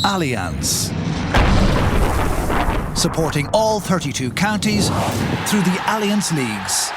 Allianz, supporting all 32 counties through the Allianz Leagues.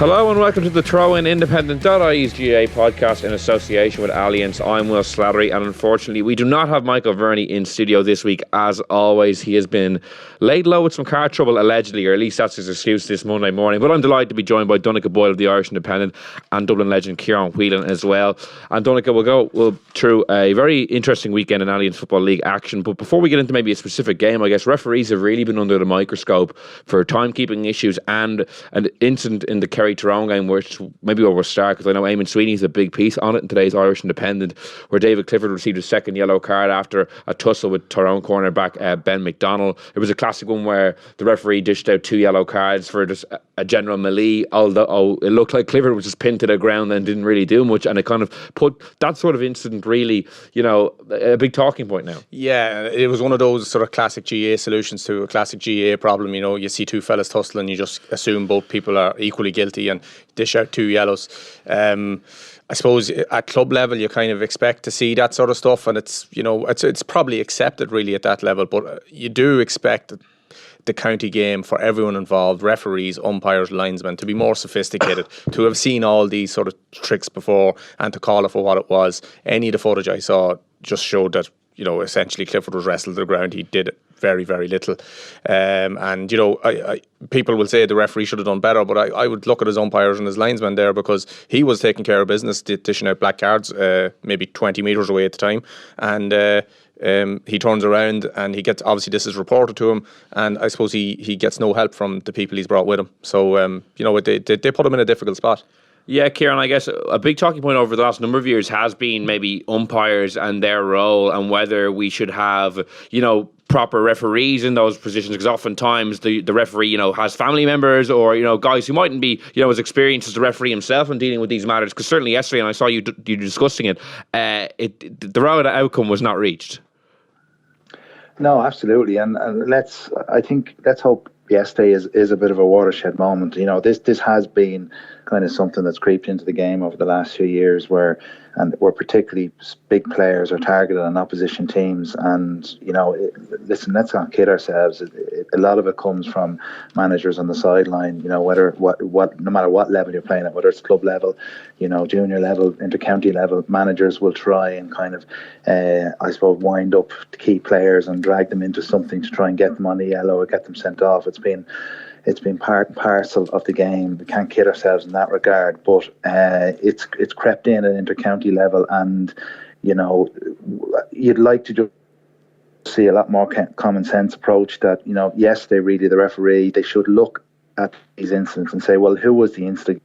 Hello and welcome to the Throw-In Independent.ie's GA podcast in association with Allianz. I'm Will Slattery, and unfortunately we do not have Michael Verney in studio this week. As always, he has been laid low with some car trouble allegedly, or at least that's his excuse this Monday morning. But I'm delighted to be joined by Donncha Boyle of the Irish Independent and Dublin legend Kieran Whelan as well. And Donncha, we'll go through a very interesting weekend in Allianz Football League action. But before we get into maybe a specific game, I guess referees have really been under the microscope for timekeeping issues and an incident in the Kerry Tyrone game, which maybe where we'll start, because I know Eamon Sweeney's a big piece on it in today's Irish Independent, where David Clifford received his second yellow card after a tussle with Tyrone cornerback Ben McDonnell. It was a classic one where the referee dished out 2 yellow cards for just a general melee, although it looked like Clifford was just pinned to the ground and didn't really do much, and it kind of put that sort of incident really, a big talking point now. Yeah, it was one of those sort of classic GA solutions to a classic GA problem. You see two fellas tussling, you just assume both people are equally guilty and dish out 2 yellows. I suppose at club level you kind of expect to see that sort of stuff, and it's probably accepted really at that level, but you do expect the county game for everyone involved, referees, umpires, linesmen, to be more sophisticated, to have seen all these sort of tricks before and to call it for what it was. Any of the footage I saw just showed that, essentially Clifford was wrestled to the ground. He did very, very little. People will say the referee should have done better, but I would look at his umpires and his linesmen there, because he was taking care of business, dishing out black cards, maybe 20 metres away at the time. And he turns around and he gets, obviously this is reported to him, and I suppose he gets no help from the people he's brought with him. So, they put him in a difficult spot. Yeah, Kieran, I guess a big talking point over the last number of years has been maybe umpires and their role, and whether we should have, proper referees in those positions, because oftentimes the referee, has family members or, guys who mightn't be, as experienced as the referee himself in dealing with these matters. Because certainly yesterday, and I saw you discussing it, the road outcome was not reached. No, absolutely, and let's hope yesterday is a bit of a watershed moment. This has been kind of something that's creeped into the game over the last few years, where particularly big players are targeted on opposition teams. And listen, let's not kid ourselves. A lot of it comes from managers on the sideline. No matter what level you're playing at, whether it's club level, junior level, inter-county level, managers will try and kind of, wind up key players and drag them into something to try and get them on the yellow or get them sent off. It's been part and parcel of the game. We can't kid ourselves in that regard, but it's crept in at inter-county level, and you'd like to just see a lot more common sense approach that, yes, the referee, they should look at these incidents and say, well, who was the instigator?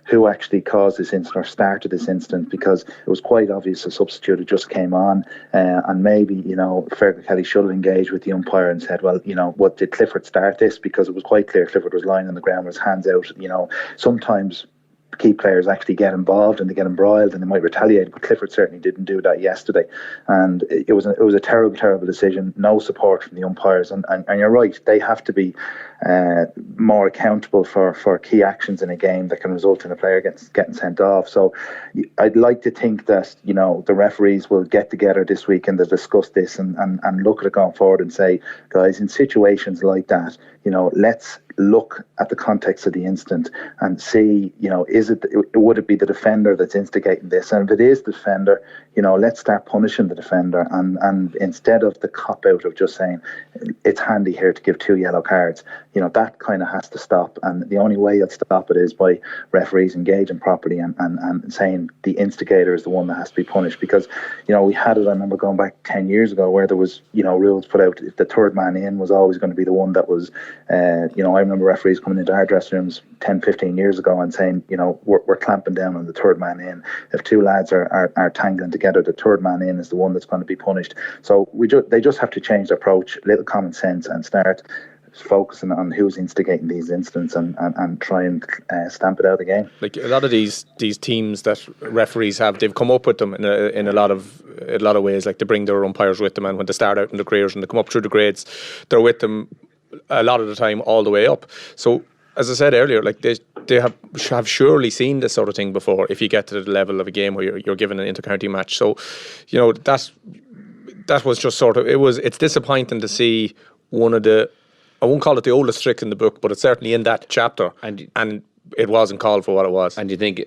Who actually caused this incident or started this incident? Because it was quite obvious a substitute had just came on, and maybe, Fergal Kelly should have engaged with the umpire and said, well, what did Clifford start this? Because it was quite clear Clifford was lying on the ground with his hands out. Sometimes key players actually get involved and they get embroiled and they might retaliate, but Clifford certainly didn't do that yesterday, and it was a terrible decision. No support from the umpires, and you're right, they have to be more accountable for key actions in a game that can result in a player getting sent off. So I'd like to think that the referees will get together this week and they'll discuss this and look at it going forward and say, guys, in situations like that, let's look at the context of the incident and see, would it be the defender that's instigating this? And if it is the defender, let's start punishing the defender, and instead of the cop out of just saying it's handy here to give 2 yellow cards, that kind of has to stop. And the only way you'll stop it is by referees engaging properly and saying the instigator is the one that has to be punished. Because we had it, I remember going back 10 years ago, where there was rules put out, if the third man in was always going to be the one that was I remember referees coming into our dressing rooms 10-15 years ago and saying, we're clamping down on the third man in. If 2 lads are tangling together, the third man in is the one that's going to be punished. So they just have to change their approach, a little common sense, and start focusing on who's instigating these incidents and try and stamp it out of the game. Like a lot of these teams that referees have, they've come up with them in a lot of ways. Like they bring their umpires with them, and when they start out in the careers and they come up through the grades, they're with them a lot of the time all the way up. So as I said earlier, like they have surely seen this sort of thing before. If you get to the level of a game where you're given an inter-county match, so that was just sort of it's disappointing to see one of the, I won't call it the oldest trick in the book, but it's certainly in that chapter, and it wasn't called for what it was. And do you think,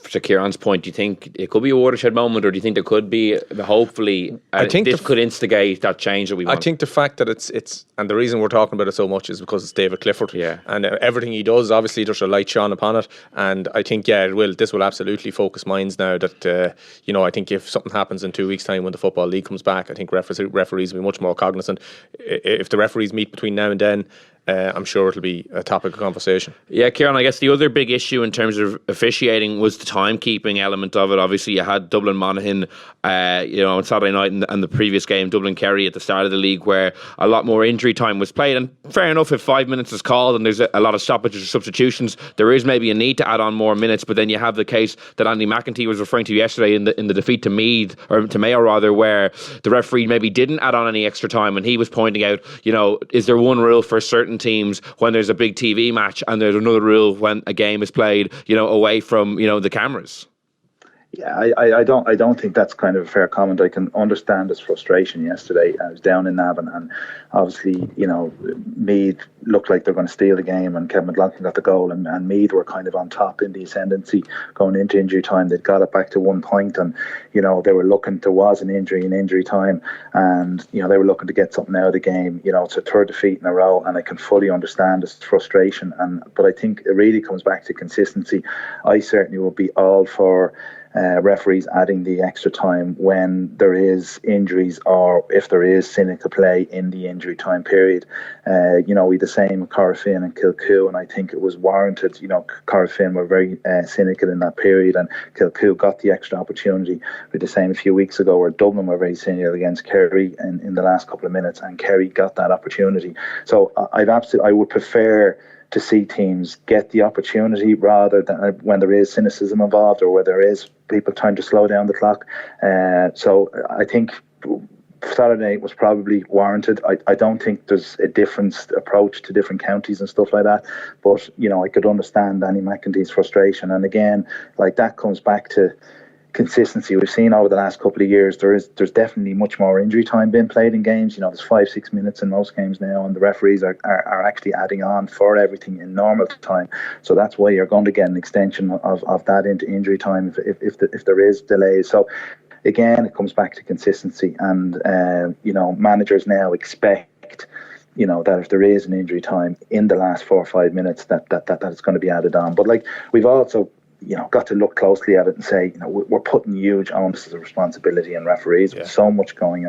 to Kieran's point, do you think it could be a watershed moment, or do you think there could be, hopefully, I think this could instigate that change that we want? I think the fact that it's and the reason we're talking about it so much is because it's David Clifford. Yeah. And everything he does, obviously, there's a light shone upon it. And I think, this will absolutely focus minds now that, I think if something happens in 2 weeks' time when the Football League comes back, I think referees will be much more cognizant. If the referees meet between now and then, I'm sure it'll be a topic of conversation. Yeah, Kieran, I guess the other big issue in terms of officiating was the timekeeping element of it. Obviously, you had Dublin Monaghan, on Saturday night and the previous game, Dublin Kerry at the start of the league, where a lot more injury time was played. And fair enough, if 5 minutes is called and there's a lot of stoppages or substitutions, there is maybe a need to add on more minutes. But then you have the case that Andy McEntee was referring to yesterday in the defeat to Meath, or to Mayo rather, where the referee maybe didn't add on any extra time, and he was pointing out, is there one rule for certain teams when there's a big TV match, and there's another rule when a game is played, away from, the cameras? Yeah, I don't think that's kind of a fair comment. I can understand his frustration yesterday. I was down in Navan, and obviously, Meath looked like they're going to steal the game, and Kevin McLaughlin got the goal, and Meath were kind of on top in the ascendancy going into injury time. They'd got it back to 1 point, and they were looking, there was an injury in injury time, and they were looking to get something out of the game. It's a third defeat in a row, and I can fully understand his frustration. But I think it really comes back to consistency. I certainly would be all for referees adding the extra time when there is injuries, or if there is cynical play in the injury time period. We the same with Corofin and Kilcoo, and I think it was warranted. Corofin were very cynical in that period, and Kilcoo got the extra opportunity. We the same a few weeks ago where Dublin were very cynical against Kerry in the last couple of minutes, and Kerry got that opportunity. So I would prefer to see teams get the opportunity rather than when there is cynicism involved, or where there is people trying to slow down the clock. So I think Saturday was probably warranted. I don't think there's a different approach to different counties and stuff like that. But, I could understand Danny McEntee's frustration. And again, like, that comes back to consistency. We've seen over the last couple of years there's definitely much more injury time being played in games. There's 5-6 minutes in most games now, and the referees are actually adding on for everything in normal time. So that's why you're going to get an extension of that into injury time if there is delays. So again, it comes back to consistency, and managers now expect that if there is an injury time in the last 4 or 5 minutes, that it's going to be added on. But like, we've also got to look closely at it and say, we're putting huge onus of responsibility on referees with so much going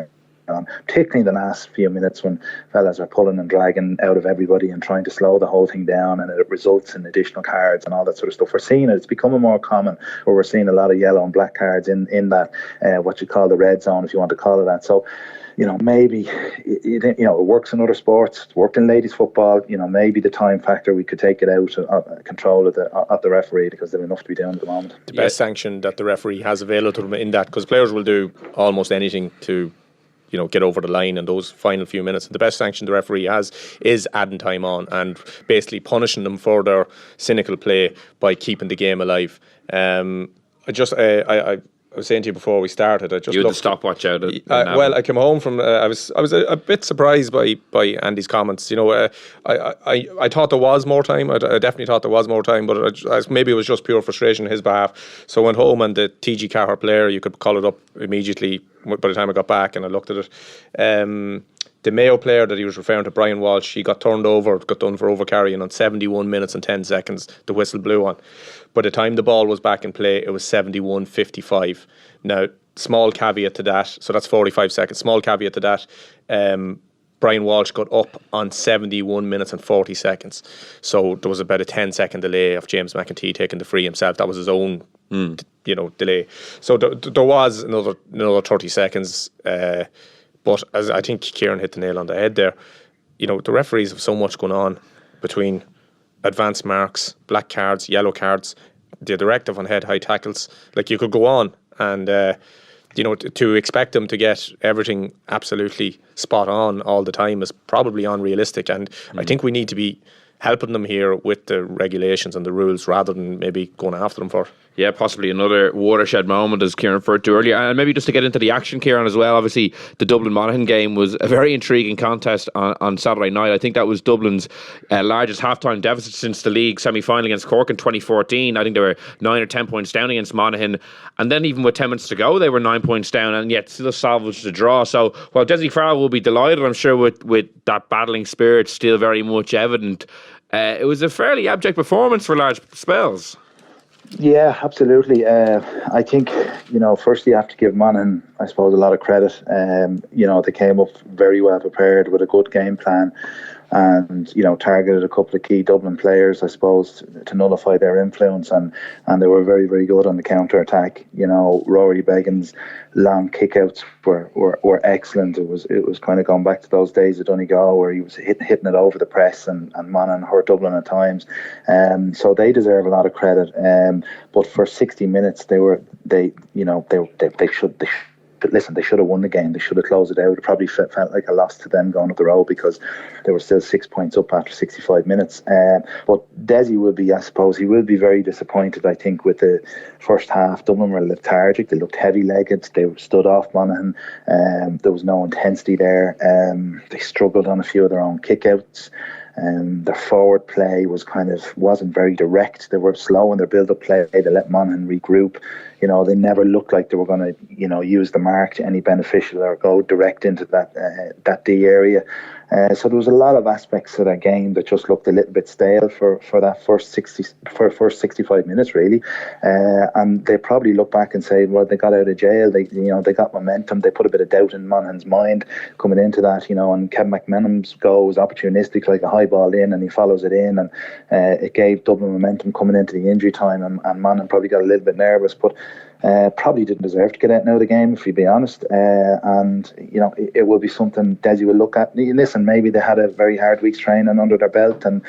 on, particularly in the last few minutes when fellas are pulling and dragging out of everybody and trying to slow the whole thing down, and it results in additional cards and all that sort of stuff. We're seeing it. It's becoming more common, where we're seeing a lot of yellow and black cards in that what you call the red zone, if you want to call it that. So maybe it works in other sports. It's worked in ladies football. Maybe the time factor, we could take it out of control of the referee, because there's enough to be done at the moment. The best sanction that the referee has available to them in that, because players will do almost anything to get over the line in those final few minutes. And the best sanction the referee has is adding time on and basically punishing them for their cynical play by keeping the game alive. I was saying to you before we started, you had the stopwatch out. I came home from. I was a bit surprised by Andy's comments. I thought there was more time. I definitely thought there was more time, but maybe it was just pure frustration on his behalf. So I went home, and the TG Carr player, you could call it up immediately by the time I got back, and I looked at it. The Mayo player that he was referring to, Brian Walsh, he got turned over, got done for overcarrying on 71 minutes and 10 seconds. The whistle blew on. By the time the ball was back in play, it was 71:55. Now, small caveat to that, so that's 45 seconds. Small caveat to that, Brian Walsh got up on 71 minutes and 40 seconds. So there was about a 10-second delay of James McEntee taking the free himself. That was his own, delay. So there was another 30 seconds. But as I think Kieran hit the nail on the head there, the referees have so much going on between advanced marks, black cards, yellow cards, the directive on head-high tackles. Like, you could go on, and to expect them to get everything absolutely spot on all the time is probably unrealistic. And I think we need to be helping them here with the regulations and the rules rather than maybe going after them for it. Yeah, possibly another watershed moment, as Kieran referred to earlier. And maybe just to get into the action, Kieran, as well. Obviously, the Dublin-Monaghan game was a very intriguing contest on Saturday night. I think that was Dublin's largest half-time deficit since the league semi-final against Cork in 2014. I think they were 9 or 10 points down against Monaghan. And then even with 10 minutes to go, they were 9 points down and yet still salvaged the draw. So while Dessie Farrell will be delighted, I'm sure, with that battling spirit still very much evident, it was a fairly abject performance for large spells. Yeah, absolutely. I think, firstly you have to give Monaghan, I suppose, a lot of credit. They came up very well prepared with a good game plan and, targeted a couple of key Dublin players, I suppose, to nullify their influence. And they were very, very good on the counter-attack. Rory Beggin's long kickouts were excellent. It was kind of going back to those days of Donegal where he was hitting it over the press and Monaghan hurt Dublin at times. So they deserve a lot of credit. But for 60 minutes, they should have won the game. They should have closed it out. It probably felt like a loss to them going up the road because they were still 6 points up after 65 minutes. But Dessie will be, I suppose, he will be very disappointed, I think, with the first half. Dublin were lethargic. They looked heavy-legged. They stood off Monaghan. There was no intensity there. They struggled on a few of their own kickouts. Their forward play wasn't very direct. They were slow in their build-up play. They let Monaghan regroup. They never looked like they were going to, use the mark to any beneficial or go direct into that D area. So there was a lot of aspects of that game that just looked a little bit stale for that first 65 minutes, really. And they probably look back and say, well, they got out of jail. They got momentum. They put a bit of doubt in Monaghan's mind coming into that, and Kevin McMenam's goal was opportunistic, like a high ball in, and he follows it in, and it gave Dublin momentum coming into the injury time, and Monaghan probably got a little bit nervous, but probably didn't deserve to get out now of the game, if you be honest. And it will be something Dessie will look at. Listen, maybe they had a very hard week's training under their belt, and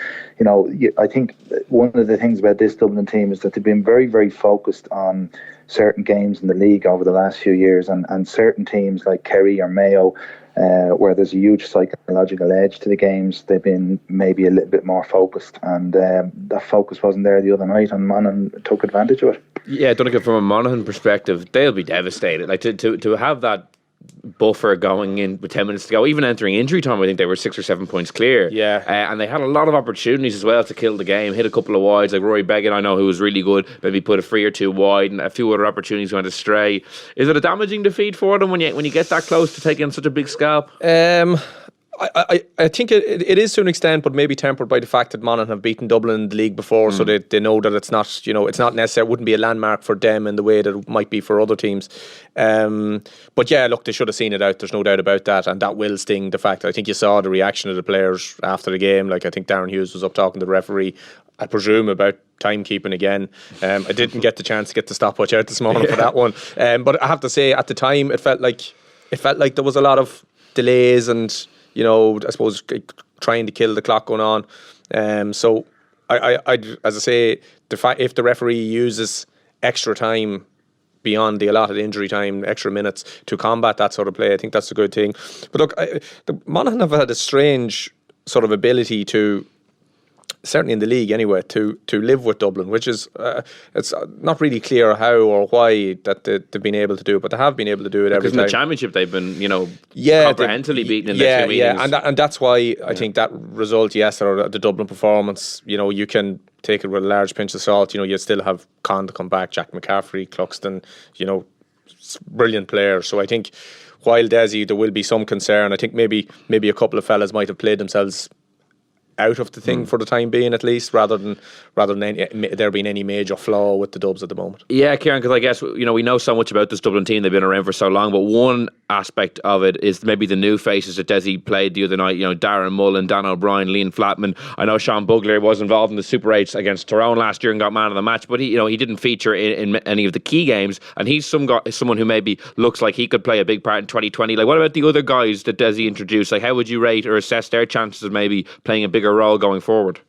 I think one of the things about this Dublin team is that they've been very, very focused on certain games in the league over the last few years, and certain teams like Kerry or Mayo, where there's a huge psychological edge to the games, they've been maybe a little bit more focused, and that focus wasn't there the other night, and Monaghan took advantage of it. Yeah, Donegal, from a Monaghan perspective, they'll be devastated. Like to have that buffer going in with 10 minutes to go, even entering injury time, I think they were 6 or 7 points clear. Yeah. And they had a lot of opportunities as well to kill the game, hit a couple of wides, like Rory Beggin, I know, who was really good, maybe put a free or two wide, and a few other opportunities went astray. Is it a damaging defeat for them when you get that close to taking such a big scalp? I think it is to an extent, but maybe tempered by the fact that Monaghan have beaten Dublin in the league before, so they know that it's not necessary, wouldn't be a landmark for them in the way that it might be for other teams. But yeah, look, they should have seen it out. There's no doubt about that, and that will sting. The fact, I think you saw the reaction of the players after the game. Like, I think Darren Hughes was up talking to the referee, I presume, about timekeeping again. I didn't get the chance to get the stopwatch out this morning for that one. But I have to say, at the time, it felt like there was a lot of delays and, I suppose, trying to kill the clock going on. So I as I say, if the referee uses extra time beyond the allotted injury time, extra minutes to combat that sort of play, I think that's a good thing. But look, the Monaghan have had a strange sort of ability to, certainly in the league anyway, to live with Dublin, which is it's not really clear how or why that they've been able to do it, but they have been able to do it every time. In the championship they've been, comprehensively beaten in their two meetings. And that's why I think that result yesterday, or the Dublin performance, you can take it with a large pinch of salt. You still have Conn to come back, Jack McCaffrey, Cluxton, brilliant players. So I think while Dessie, there will be some concern. I think maybe a couple of fellas might have played themselves out of the thing for the time being, at least, rather than there being any major flaw with the Dubs at the moment. Yeah, Kieran, because I guess we know so much about this Dublin team. They've been around for so long, but one aspect of it is maybe the new faces that Dessie played the other night. Darren Mullen, Dan O'Brien, Liam Flatman. I know Sean Bugler was involved in the Super 8s against Tyrone last year and got man of the match, but he didn't feature in any of the key games, and he's someone who maybe looks like he could play a big part in 2020. Like, what about the other guys that Dessie introduced? Like, how would you rate or assess their chances of maybe playing a bigger role going forward?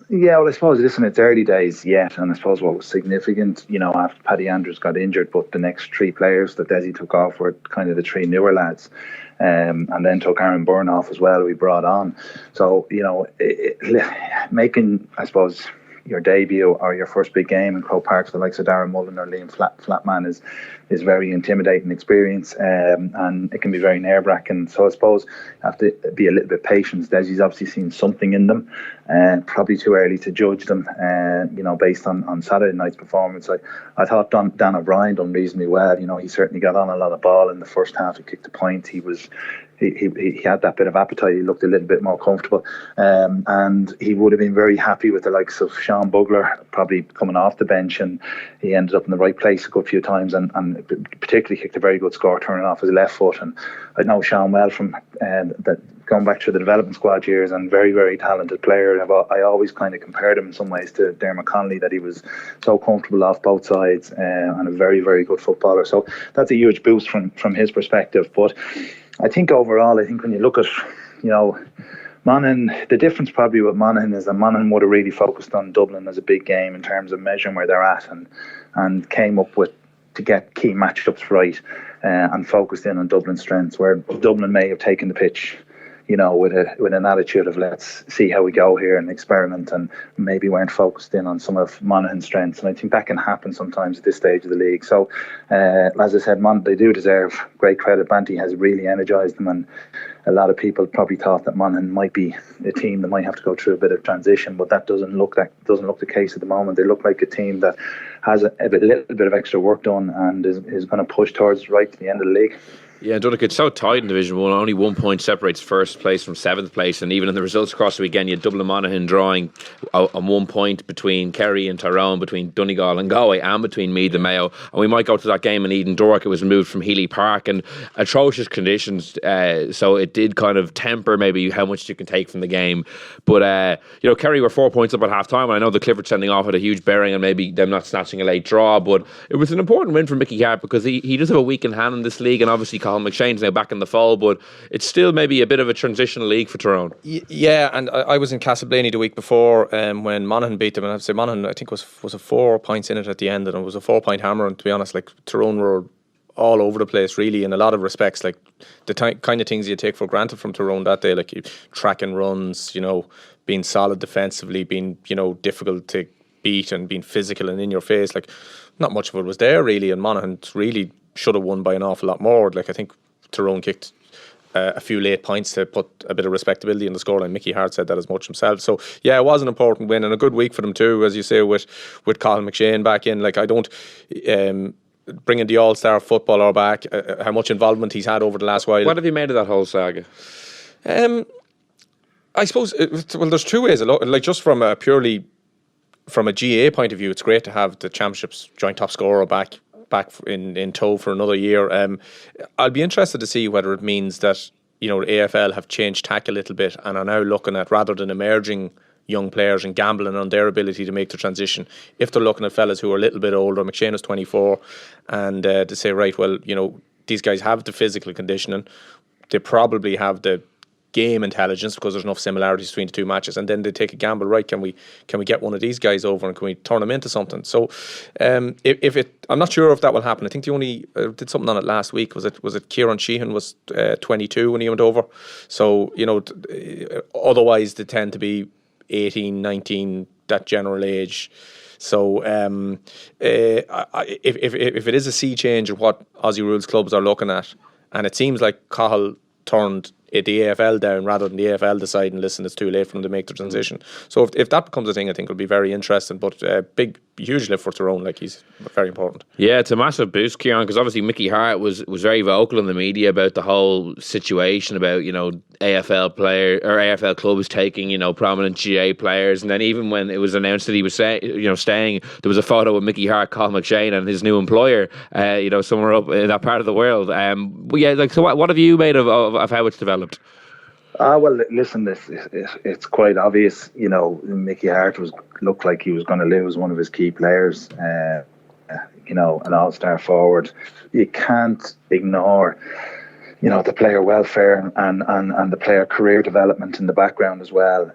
Yeah, well, I suppose, listen, it's early days yet, and I suppose what was significant, after Paddy Andrews got injured, but the next three players that Desi took off were kind of the three newer lads, and then took Aaron Byrne off as well, we brought on. So, making, I suppose, your debut or your first big game in Croke Park for the likes of Darren Mullen or Liam Flatman is very intimidating experience, and it can be very nerve-wracking. So I suppose you have to be a little bit patient. Desi's obviously seen something in them, and probably too early to judge them, based on Saturday night's performance. I thought Dan O'Brien done reasonably well. He certainly got on a lot of ball in the first half. He kicked a point. He had that bit of appetite. He looked a little bit more comfortable, and he would have been very happy with the likes of Sean Bugler probably coming off the bench, and he ended up in the right place a good few times, and particularly kicked a very good score turning off his left foot. And I know Sean well from that, going back through the development squad years, and very, very talented player. I always kind of compared him in some ways to Dermot Connolly, that he was so comfortable off both sides, and a very, very good footballer. So that's a huge boost from his perspective. But I think overall, when you look at, Monaghan, the difference probably with Monaghan is that Monaghan would have really focused on Dublin as a big game in terms of measuring where they're at, and came up with to get key matchups right, and focused in on Dublin's strengths, where Dublin may have taken the pitch, with an attitude of let's see how we go here and experiment, and maybe weren't focused in on some of Monaghan's strengths. And I think that can happen sometimes at this stage of the league. So, as I said, they do deserve great credit. Banty has really energised them, and a lot of people probably thought that Monaghan might be a team that might have to go through a bit of transition, but that doesn't look the case at the moment. They look like a team that has a little bit of extra work done, and is going to push towards right to the end of the league. Yeah, Duddick, it's so tight in Division 1. Only 1 point separates first place from seventh place, and even in the results across the weekend, you had Dublin Monaghan drawing on 1 point between Kerry and Tyrone, between Donegal and Galway, and between Meath and Mayo. And we might go to that game in Eden Dork. It was moved from Healy Park, and atrocious conditions, so it did kind of temper maybe how much you can take from the game. But Kerry were 4 points up at half time. I know the Clifford sending off had a huge bearing on maybe them not snatching a late draw, but it was an important win for Mickey Hart, because he does have a week in hand in this league, and obviously Colin McShane's now back in the fold, but it's still maybe a bit of a transitional league for Tyrone. Yeah, and I was in Castleblaney the week before, when Monaghan beat them, and I have to say Monaghan, I think was a 4 points in it at the end, and it was a 4 point hammer. And to be honest, like, Tyrone were all over the place really in a lot of respects, like the kind of things you take for granted from Tyrone that day, like tracking runs, being solid defensively, being difficult to beat, and being physical and in your face. Like, not much of it was there really, and Monaghan really should have won by an awful lot more. Like, I think Tyrone kicked a few late points to put a bit of respectability in the scoreline. Mickey Hart said that as much himself. So yeah, it was an important win and a good week for them too, as you say, with Colin McShane back in. Like, I don't bringing the all-star footballer back, how much involvement he's had over the last while. What have you made of that whole saga? I suppose, there's two ways. Like, just from a GAA point of view, it's great to have the Championship's joint top scorer back in tow for another year. I'll be interested to see whether it means that the AFL have changed tack a little bit and are now looking at, rather than emerging young players and gambling on their ability to make the transition, if they're looking at fellas who are a little bit older. McShane is 24, and to say, right, well, these guys have the physical conditioning, they probably have the game intelligence, because there's enough similarities between the two matches, and then they take a gamble, right, can we get one of these guys over, and can we turn them into something? So I'm not sure if that will happen. I think the only did something on it last week, was it Kieran Sheehan was 22 when he went over, so otherwise they tend to be 18, 19, that general age. So if it is a sea change of what Aussie rules clubs are looking at, and it seems like Cahill turned the AFL down rather than the AFL deciding, listen, it's too late for them to make the transition. So if that becomes a thing, I think it'll be very interesting. But huge lift for Tyrone, like, he's very important. Yeah, it's a massive boost, Kieran, because obviously Mickey Hart was very vocal in the media about the whole situation about AFL player or AFL clubs taking prominent GA players, and then even when it was announced that he was staying, there was a photo with Mickey Hart, Colin McShane, and his new employer, somewhere up in that part of the world. But yeah, like, so what have you made of how it's developed? Well, listen, it's quite obvious. Mickey Hart looked like he was going to lose one of his key players. An all-star forward. You can't ignore the player welfare and the player career development in the background as well.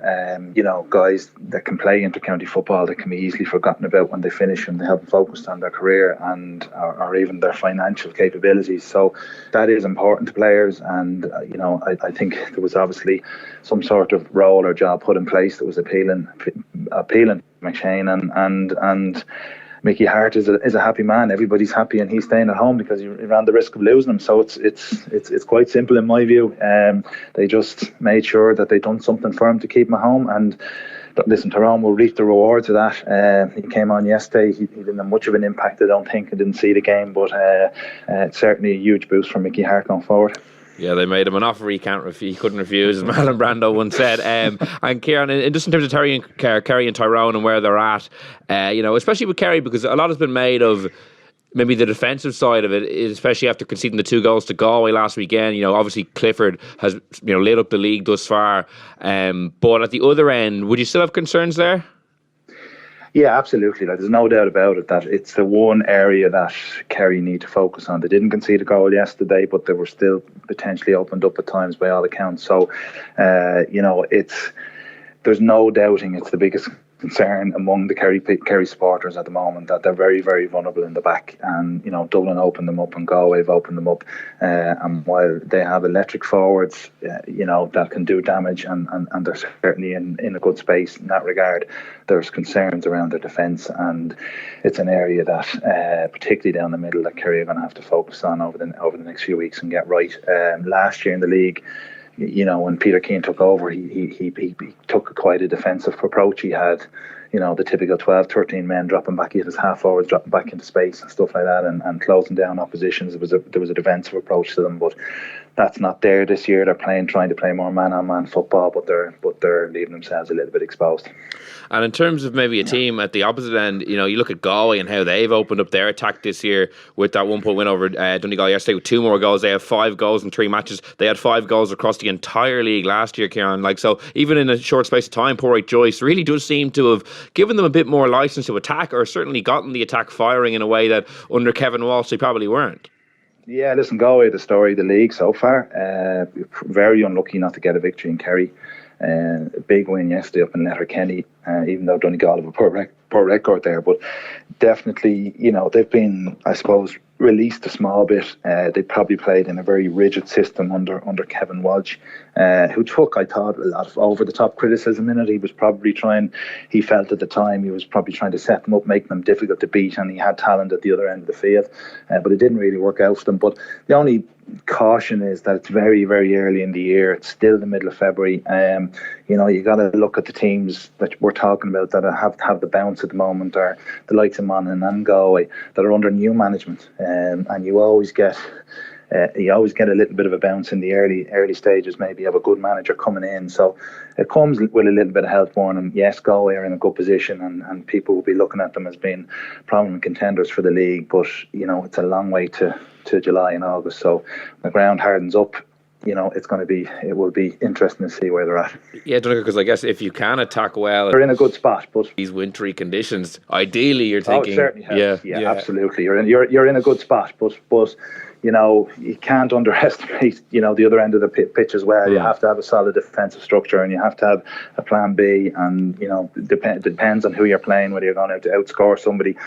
Guys that can play inter-county football that can be easily forgotten about when they finish and they haven't focused on their career and or even their financial capabilities. So that is important to players, and I think there was obviously some sort of role or job put in place that was appealing to McShane and Mickey Hart is a happy man. Everybody's happy, and he's staying at home because he ran the risk of losing him. So it's quite simple in my view. They just made sure that they'd done something for him to keep him at home. And listen, Tyrone will reap the rewards of that. He came on yesterday. He didn't have much of an impact, I don't think. I didn't see the game, but it's certainly a huge boost for Mickey Hart going forward. Yeah, they made him an offer he couldn't refuse, as Marlon Brando once said. And Kieran, just in terms of Kerry and Tyrone and where they're at, especially with Kerry, because a lot has been made of maybe the defensive side of it, especially after conceding the 2 goals to Galway last weekend. Obviously Clifford has lit up the league thus far, but at the other end, would you still have concerns there? Yeah, absolutely. There's no doubt about it that it's the one area that Kerry need to focus on. They didn't concede a goal yesterday, but they were still potentially opened up at times by all accounts. So, there's no doubting it's the biggest concern among the Kerry supporters at the moment, that they're very, very vulnerable in the back. And Dublin opened them up and Galway have opened them up, and while they have electric forwards that can do damage, and they're certainly in a good space in that regard, there's concerns around their defence, and it's an area that particularly down the middle that Kerry are going to have to focus on over the next few weeks and get right. Last year in the league, when Peter Keane took over, he took quite a defensive approach. He had, the typical 12, 13 men dropping back, he had his half forwards dropping back into space and stuff like that, and closing down oppositions. There was a defensive approach to them, but that's not there this year. They're trying to play more man-on-man football, but they're leaving themselves a little bit exposed. And in terms of maybe a team at the opposite end, you look at Galway and how they've opened up their attack this year with that 1-point win over Donegal yesterday with 2 more goals. They have 5 goals in 3 matches. They had 5 goals across the entire league last year, Kieran. So even in a short space of time, Porrick Joyce really does seem to have given them a bit more licence to attack, or certainly gotten the attack firing in a way that under Kevin Walsh they probably weren't. Yeah, listen, Galway, the story of the league so far. Very unlucky not to get a victory in Kerry. A big win yesterday up in Letterkenny, even though Donegal have a poor record there. But definitely, they've been, I suppose, released a small bit. They probably played in a very rigid system under Kevin Walsh, who took, I thought, a lot of over-the-top criticism in it. He felt at the time he was probably trying to set them up, make them difficult to beat, and he had talent at the other end of the field. But it didn't really work out for them. But the only caution is that it's very, very early in the year. It's still the middle of February. You got to look at the teams that we're talking about that have the bounce at the moment, are the likes of Monaghan and Galway, that are under new management, and you always get a little bit of a bounce in the early stages. Maybe you have a good manager coming in, so it comes with a little bit of help on them. Yes, Galway are in a good position, and people will be looking at them as being prominent contenders for the league, but it's a long way to July and August, so when the ground hardens up, it will be interesting to see where they're at. Yeah, because I guess if you can attack well, they're in a good spot, but these wintry conditions, ideally you're thinking, it certainly helps. Yeah, absolutely. You're in a good spot, but you can't underestimate the other end of the pitch as well. You have to have a solid defensive structure, and you have to have a plan B, and depends on who you're playing, whether you're going to outscore somebody.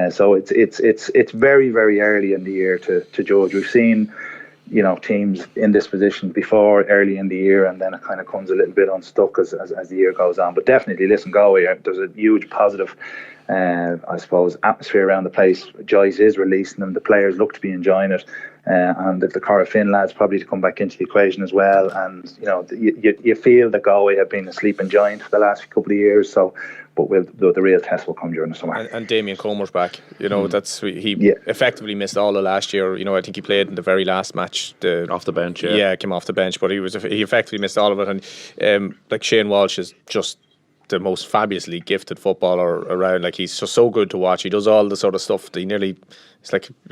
So it's very, very early in the year to judge. We've seen teams in this position before early in the year, and then it kind of comes a little bit unstuck as the year goes on. But definitely, listen, Galway, there's a huge positive I suppose atmosphere around the place. Joyce is releasing them. The players look to be enjoying it, and if the Corofin lads probably to come back into the equation as well. And you feel that Galway have been a sleeping giant for the last couple of years. So, but the real test will come during the summer. And Damien Comer's back. He effectively missed all of last year. I think he played in the very last match. Off the bench, came off the bench, but he effectively missed all of it. And like Shane Walsh is just the most fabulously gifted footballer around. Like, he's so good to watch. He does all the sort of stuff that it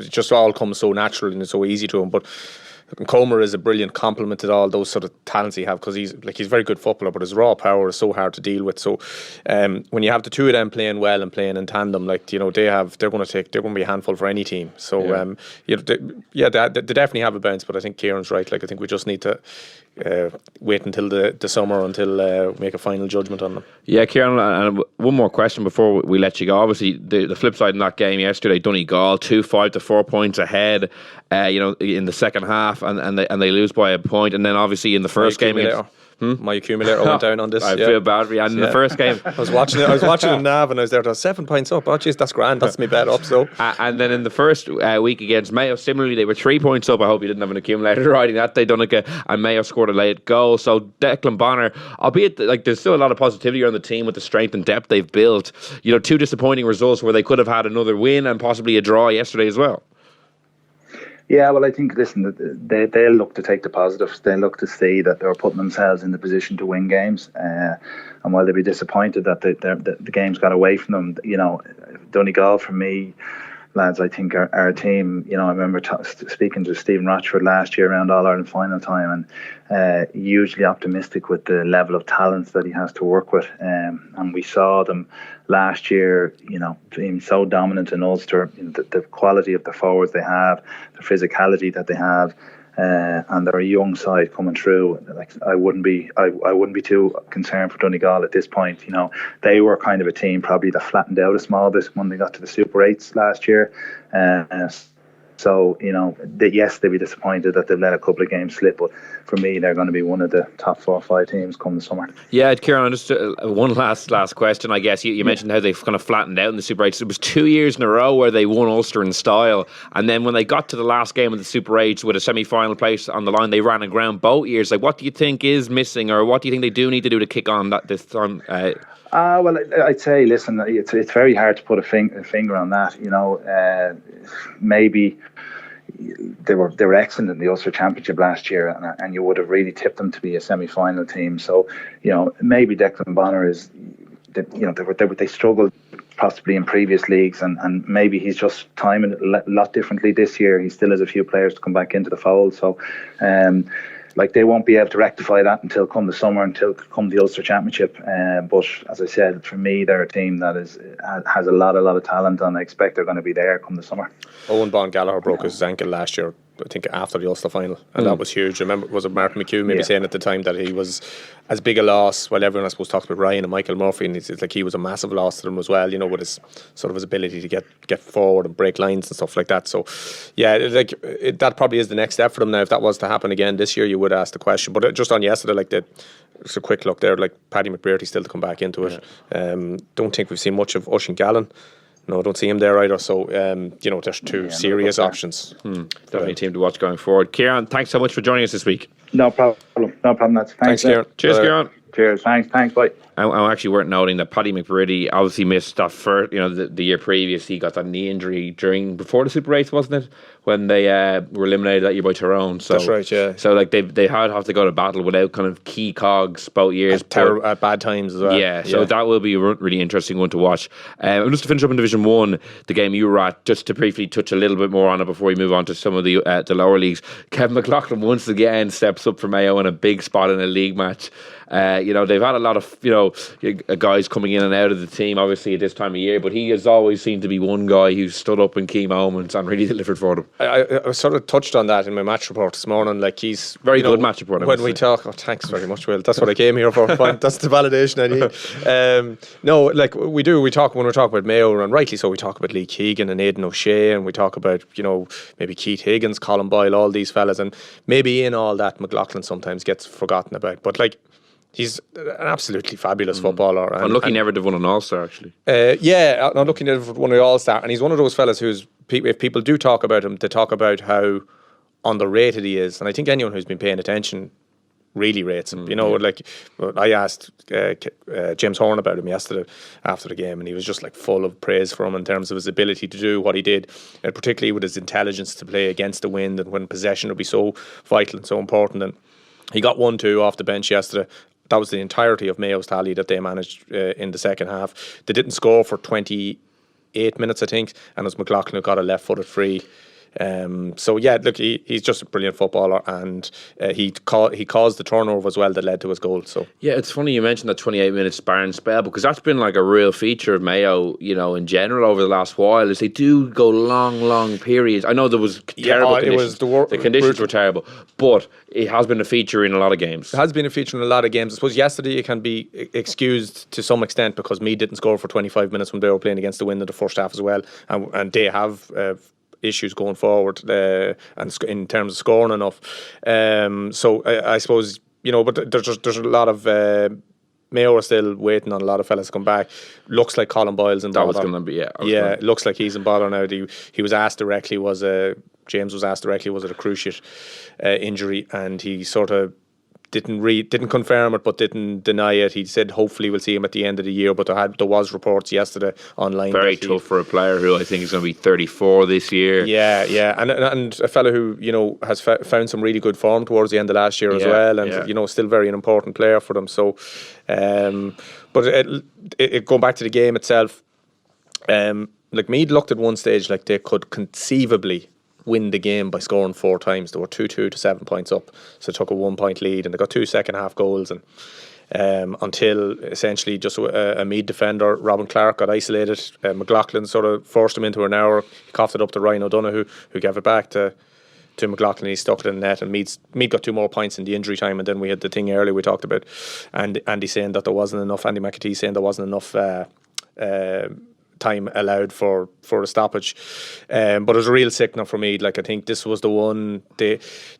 just all comes so natural and it's so easy to him. But Comer is a brilliant complement to all those sort of talents he have, because he's a very good footballer, but his raw power is so hard to deal with. So when you have the two of them playing well and playing in tandem, they're going to be a handful for any team. So they definitely have a bounce. But I think Kieran's right. I think we just need to wait until the summer until we make a final judgment on them. Yeah, Kieran, and one more question before we let you go. Obviously, the flip side in that game yesterday, Donegal 2-5 to 4 points ahead. In the second half, and they lose by a point, and then obviously in the first game. My accumulator went down on this. I feel bad for you. And in the first game, I was watching in Nav, and I was there. 7 points up. Oh, jeez, that's grand. That's me bet up. So, and then in the first week against Mayo, similarly, they were 3 points up. I hope you didn't have an accumulator riding that day, Donegal, and Mayo scored a late goal. So Declan Bonner, albeit there's still a lot of positivity on the team with the strength and depth they've built. Two disappointing results where they could have had another win and possibly a draw yesterday as well. Yeah, well, I think, listen, they'll look to take the positives. They'll look to see that they're putting themselves in the position to win games. And while they'll be disappointed that the games got away from them, Donegal, for me, lads, I think our team, I remember speaking to Stephen Rochford last year around All-Ireland final time, and hugely optimistic with the level of talent that he has to work with. And we saw them last year, being so dominant in Ulster, the quality of the forwards they have, the physicality that they have, and they're a young side coming through. I wouldn't be too concerned for Donegal at this point. They were kind of a team probably that flattened out a small bit when they got to the Super 8s last year. So, yes, they'll be disappointed that they've let a couple of games slip, but for me, they're going to be one of the top 4 or 5 teams come the summer. Yeah, Kieran, just one last question, I guess. You mentioned how they've kind of flattened out in the Super 8s. It was 2 years in a row where they won Ulster in style, and then when they got to the last game of the Super 8s with a semi-final place on the line, they ran aground both years. What do you think is missing, or what do you think they do need to do to kick on that this time? Well, I'd say, listen, it's very hard to put a finger on that. Maybe they were excellent in the Ulster Championship last year, and you would have really tipped them to be a semi-final team. So, maybe Declan Bonner is, they struggled possibly in previous leagues, and maybe he's just timing it a lot differently this year. He still has a few players to come back into the fold. So, they won't be able to rectify that until come the summer, until come the Ulster Championship. But as I said, for me, they're a team that has a lot of talent, and I expect they're going to be there come the summer. Owen Bon Gallagher broke his ankle last year, I think after the Ulster final, and that was huge. I remember, was it Martin McHugh saying at the time that he was as big a loss? Well, everyone I suppose talks about Ryan and Michael Murphy, and it's like he was a massive loss to them as well, with his sort of his ability to get forward and break lines and stuff like that. So yeah, that probably is the next step for them now. If that was to happen again this year, you would ask the question. But just on yesterday, just a quick look there, Paddy McBrearty still to come back into it. Don't think we've seen much of Oisín Gallen. No, I don't see him there either. So, there's two serious options. Definitely a team to watch going forward. Kieran, thanks so much for joining us this week. No problem. Lads. Thanks, Kieran. Cheers, Kieran. Cheers. Thanks. Bye. I'm actually worth noting that Paddy McBrearty obviously missed that first, the year previous. He got that knee injury before the Super 8s, wasn't it? When they were eliminated that year by Tyrone. So, that's right, yeah. So they had have to go to battle without kind of key cogs both years. At bad times as well. Yeah, so that will be a really interesting one to watch. And just to finish up in Division 1, the game you were at, just to briefly touch a little bit more on it before we move on to some of the lower leagues. Kevin McLaughlin once again steps up for Mayo in a big spot in a league match. They've had a lot of guys coming in and out of the team obviously at this time of year, but he has always seemed to be one guy who stood up in key moments and really delivered for them. I sort of touched on that in my match report this morning. He's very good match report. When we talk, thanks very much, Will. That's what I came here for. That's the validation I need. We talk when we're talking about Mayo, and rightly so. We talk about Lee Keegan and Aidan O'Shea, and we talk about maybe Keith Higgins, Colin Boyle, all these fellas, and maybe in all that McLaughlin sometimes gets forgotten about, but he's an absolutely fabulous footballer. Unlucky never to have won an All-Star, actually. Unlucky never to have won an All-Star. And he's one of those fellas who's, if people do talk about him, they talk about how underrated he is. And I think anyone who's been paying attention really rates him. I asked James Horn about him yesterday after the game, and he was just full of praise for him in terms of his ability to do what he did, and particularly with his intelligence to play against the wind and when possession would be so vital and so important. And he got 1-2 off the bench yesterday. That was the entirety of Mayo's tally that they managed in the second half. They didn't score for 28 minutes, I think, and it was McLaughlin who got a left-footed free So yeah, look, he's just a brilliant footballer, and he caused the turnover as well that led to his goal. So yeah, it's funny you mentioned that 28 minutes sparring spell, because that's been like a real feature of Mayo, in general over the last while, is they do go long periods. I know there was terrible conditions. The conditions were terrible, but it has been a feature in a lot of games. It has been a feature in a lot of games. I suppose yesterday it can be excused to some extent because Meath didn't score for 25 minutes when they were playing against the Wind in the first half as well, and they have issues going forward and in terms of scoring enough. So I suppose, but there's a lot of Mayo are still waiting on a lot of fellas to come back. Looks like Colin Boyle's in bother. That was going to be it looks like he's in bother now. He was asked directly, James was asked directly, was it a cruciate injury, and he sort of didn't confirm it but didn't deny it. He said hopefully we'll see him at the end of the year, but there was reports yesterday online. Very tough for a player who I think is going to be 34 this year. Yeah, and a fellow who has found some really good form towards the end of last year as well, and still very an important player for them. So, but it going back to the game itself, like Meath looked at one stage like they could conceivably win the game by scoring 4 times. They were 2-2 to 7 points up, so they took a 1 point lead, and they got 2 second half goals, and until essentially just a Meath defender, Robin Clark, got isolated. McLaughlin sort of forced him into an hour. He coughed it up to Ryan O'Donoghue, who gave it back to McLaughlin. He stuck it in the net, and Meath got 2 more points in the injury time. And then we had the thing earlier we talked about, and Andy saying that there wasn't enough. Andy McAtee saying there wasn't enough time allowed for a stoppage, but it was a real signal for me. Like, I think this was the one, the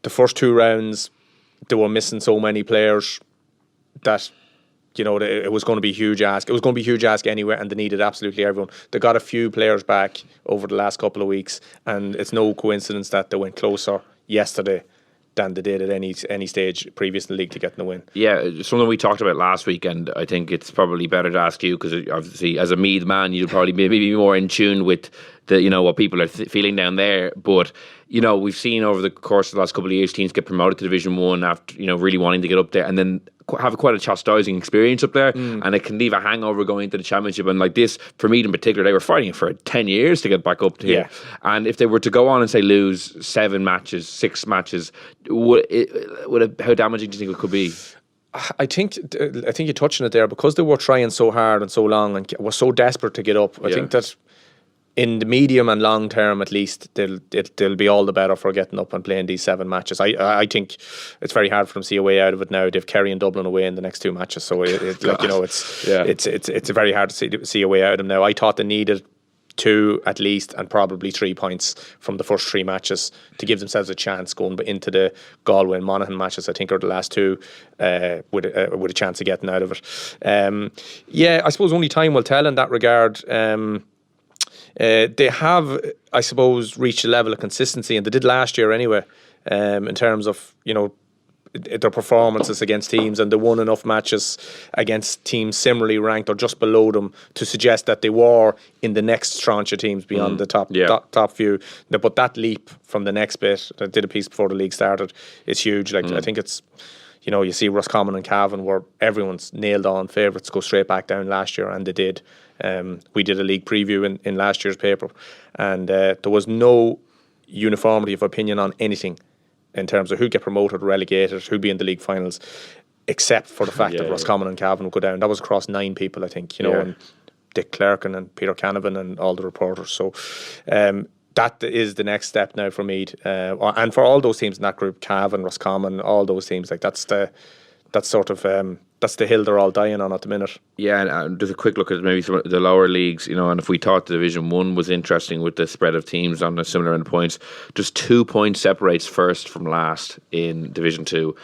first 2 rounds they were missing so many players that it was going to be a huge ask. It was going to be a huge ask anyway, and they needed absolutely everyone. They got a few players back over the last couple of weeks, and it's no coincidence that they went closer yesterday than they did at any stage previous in the league to getting the win. Yeah, something we talked about last week, and I think it's probably better to ask you, because obviously as a Meath man you'll probably maybe be more in tune with the what people are feeling down there. But we've seen over the course of the last couple of years teams get promoted to Division 1 after really wanting to get up there, and then have quite a chastising experience up there, and it can leave a hangover going into the Championship. And like this, for Meath in particular, they were fighting for 10 years to get back up to here. And if they were to go on and say lose 7 matches, 6 matches, how damaging do you think it could be? I think you touched on it there, because they were trying so hard and so long and were so desperate to get up. I think that in the medium and long term, at least, they'll be all the better for getting up and playing these 7 matches. I think it's very hard for them to see a way out of it now. They've Kerry and Dublin away in the next 2 matches, so it's very hard to see a way out of them now. I thought they needed 2 at least, and probably 3 points from the first 3 matches to give themselves a chance going into the Galway and Monaghan matches. I think are the last 2 with a chance of getting out of it. I suppose only time will tell in that regard. They have, I suppose, reached a level of consistency, and they did last year anyway, in terms of their performances against teams, and they won enough matches against teams similarly ranked or just below them to suggest that they were in the next tranche of teams beyond the top few. But that leap from the next bit, I did a piece before the league started, is huge. I think it's, you see Roscommon and Cavan were everyone's nailed on favourites to go straight back down last year, and they did. We did a league preview in last year's paper, and there was no uniformity of opinion on anything in terms of who'd get promoted, relegated, who'd be in the league finals, except for the fact that Roscommon and Cavan would go down. That was across 9 people, I think, and Dick Clerkin and Peter Canavan and all the reporters. So that is the next step now for Meath, and for all those teams in that group, Cavan, Roscommon, all those teams. Like that's the hill they're all dying on at the minute. Yeah, and just a quick look at maybe some of the lower leagues, and if we thought Division 1 was interesting with the spread of teams on a similar amount of points, just 2 points separates first from last in Division 2.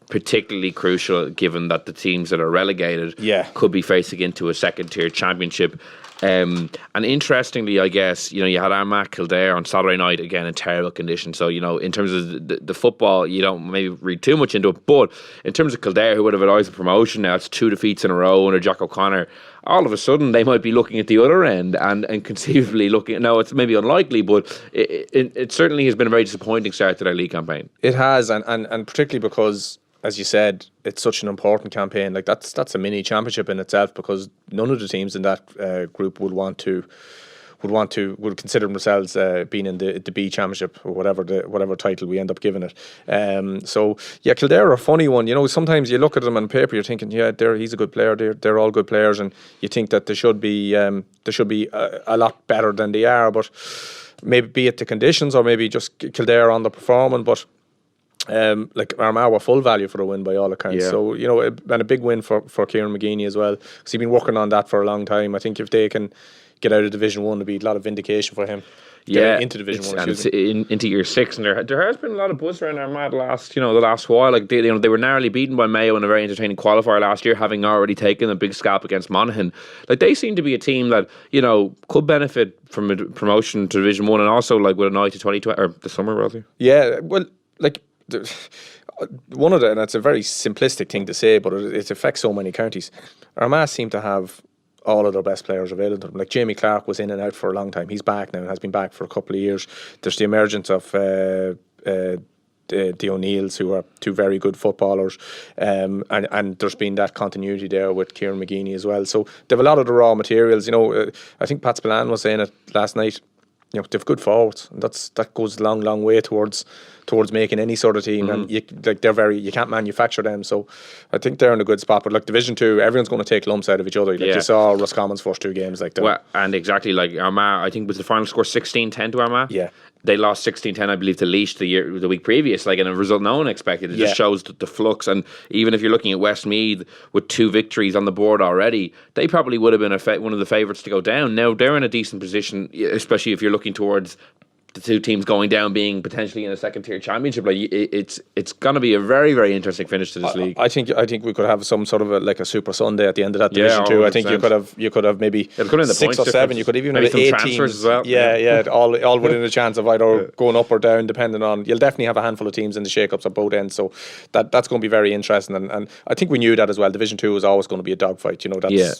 Particularly crucial given that the teams that are relegated could be facing into a second tier championship. And interestingly, I guess, you had Armagh Kildare on Saturday night, again in terrible condition. So, in terms of the football, you don't maybe read too much into it. But in terms of Kildare, who would have advised the promotion now, it's 2 defeats in a row under Jack O'Connor. All of a sudden, they might be looking at the other end and conceivably looking. Now, it's maybe unlikely, but it certainly has been a very disappointing start to their league campaign. It has, and particularly because, as you said, it's such an important campaign. Like that's a mini championship in itself, because none of the teams in that group would want to would consider themselves being in the B Championship or whatever title we end up giving it. So yeah, Kildare are a funny one. Sometimes you look at them on paper, you're thinking, yeah, he's a good player. They're all good players, and you think that they should be a lot better than they are, but maybe be it the conditions or maybe just Kildare underperforming, but. Armagh were full value for a win by all accounts. Yeah. So, and a big win for Kieran McGeeney as well, because he's been working on that for a long time. I think if they can get out of Division 1, there'll be a lot of vindication for him. Into Division 1, into Year 6, and there has been a lot of buzz around Armagh the last while. Like they were narrowly beaten by Mayo in a very entertaining qualifier last year, having already taken a big scalp against Monaghan. Like they seem to be a team that could benefit from a promotion to Division 1, and also like with an eye to 2020 or the summer rather. Yeah, well, like. And it's a very simplistic thing to say, but it affects so many counties. Armagh seem to have all of their best players available to them. Like Jamie Clark was in and out for a long time. He's back now and has been back for a couple of years. There's the emergence of the O'Neills, who are two very good footballers, and there's been that continuity there with Kieran McGeeney as well. So they have a lot of the raw materials. I think Pat Spillane was saying it last night. They've good forwards, and that goes a long way towards making any sort of team. And you can't manufacture them, so I think they're in a good spot. But like Division 2, everyone's going to take lumps out of each other. You saw Roscommon's first 2 games like that. Well, and exactly like Armagh, I think was the final score 16-10 to Armagh. Yeah. They lost 16-10, I believe, to Laois the week previous, in a result no one expected. It just shows the flux. And even if you're looking at Westmeath with 2 victories on the board already, they probably would have been one of the favourites to go down. Now they're in a decent position, especially if you're looking towards the 2 teams going down being potentially in a second tier championship. Like it's going to be a very, very interesting finish to this league. I think we could have some sort of a Super Sunday at the end of that Division 2. I think you could have maybe 6 or 7. You could even have 8 teams as well. all within a chance of either going up or down, depending on. You'll definitely have a handful of teams in the shake-ups at both ends. So that's going to be very interesting. And I think we knew that as well. Division 2 is always going to be a dogfight.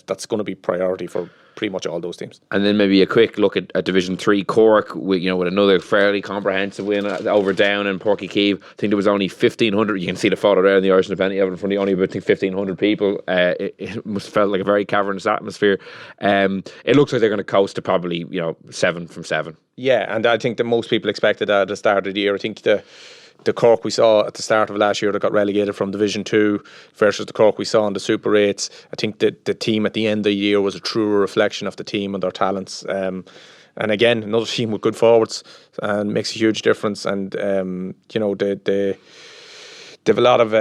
That's going to be priority for pretty much all those teams. And then maybe a quick look at Division 3 Cork with another fairly comprehensive win over Down and Porky Keeve. I think there was only 1,500. You can see the photo there in the Irish Independent in front of only about 1,500 people. It must have felt like a very cavernous atmosphere. It looks like they're going to coast to probably 7 from 7. Yeah, and I think that most people expected that at the start of the year. I think the Cork we saw at the start of last year that got relegated from Division 2 versus the Cork we saw in the Super 8s, I think that the team at the end of the year was a truer reflection of the team and their talents. And again, another team with good forwards and makes a huge difference. And they have a lot of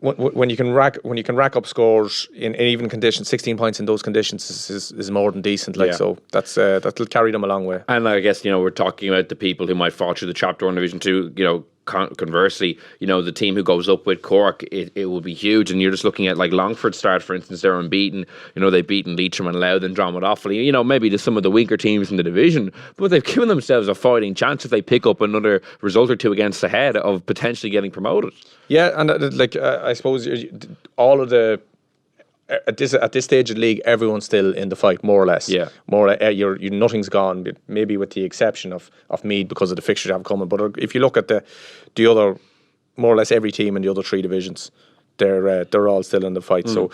when you can rack up scores in even conditions. 16 points in those conditions is more than decent. So that'll carry them a long way. And I guess we're talking about the people who might fall through the trapdoor in Division 2. Conversely, the team who goes up with Cork, it will be huge. And you're just looking at like Longford start, for instance, they're unbeaten. They've beaten Leitrim and Louth and Drummond Offaly. Maybe to some of the weaker teams in the division, but they've given themselves a fighting chance if they pick up another result or 2 against the head of potentially getting promoted. Yeah, and I suppose all of the. At this stage of the league, everyone's still in the fight, more or less. Yeah. Nothing's gone, maybe with the exception of Meath because of the fixtures have coming. But if you look at the other, more or less every team in the other 3 divisions, they're all still in the fight. So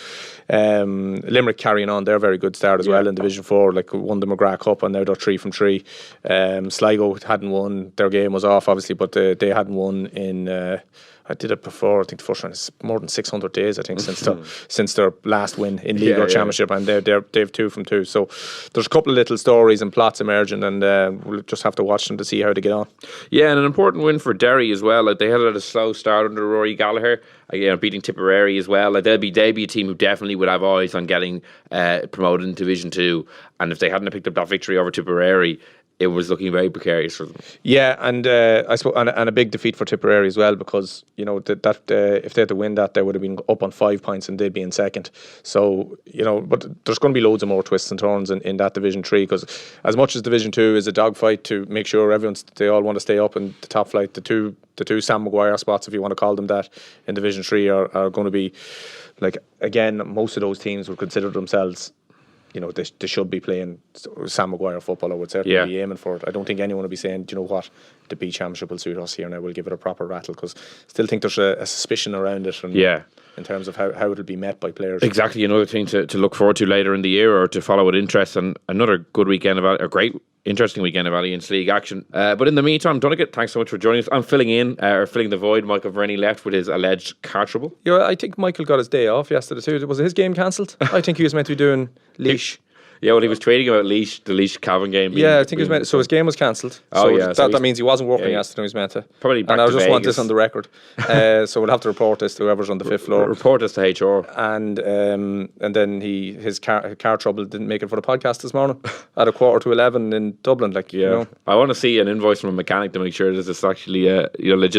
Limerick carrying on, they're a very good start as well in Division 4. Won the McGrath Cup and now they're 3 from 3. Sligo hadn't won; their game was off obviously, but they hadn't won in. I did it before. I think the first round is more than 600 days. I think since their last win in league or championship, and they've 2 from 2. So there's a couple of little stories and plots emerging, and we'll just have to watch them to see how they get on. Yeah, and an important win for Derry as well. They had a slow start under Rory Gallagher, beating Tipperary as well. They'd be a team who definitely would have eyes on getting promoted in Division 2, and if they hadn't picked up that victory over Tipperary, it was looking very precarious for them. Yeah, and I suppose, and a big defeat for Tipperary as well, because if they had to win that, they would have been up on 5 points and they'd be in second. So but there's going to be loads of more twists and turns in that Division 3, because as much as Division 2 is a dogfight to make sure they all want to stay up in the top flight, the two Sam Maguire spots, if you want to call them that, in Division 3 are going to be again, most of those teams would consider themselves. They should be playing Sam Maguire football. I would certainly be aiming for it. I don't think anyone will be saying, do you know what, the B Championship will suit us here now, we'll give it a proper rattle, because I still think there's a suspicion around it. And in terms of how it'll be met by players. Exactly, another thing to look forward to later in the year, or to follow with interest, and another good weekend of a great, interesting weekend of Alliance League action. But in the meantime, Donnacha, thanks so much for joining us. I'm filling the void. Michael Verney left with his alleged car trouble. Yeah, I think Michael got his day off yesterday too. Was his game cancelled? I think he was meant to be doing Laois. Yeah, well, he was tweeting about the Laois Cavan game. Yeah, I think he was meant. So his game was cancelled. Oh, so yeah. That means he wasn't working yesterday. He was meant to. Probably back and I to just want Vegas. this on the record. So we'll have to report this to whoever's on the fifth floor. Report this to HR. And then his car trouble didn't make it for the podcast this morning at 11:15 in Dublin. I want to see an invoice from a mechanic to make sure this is actually legit.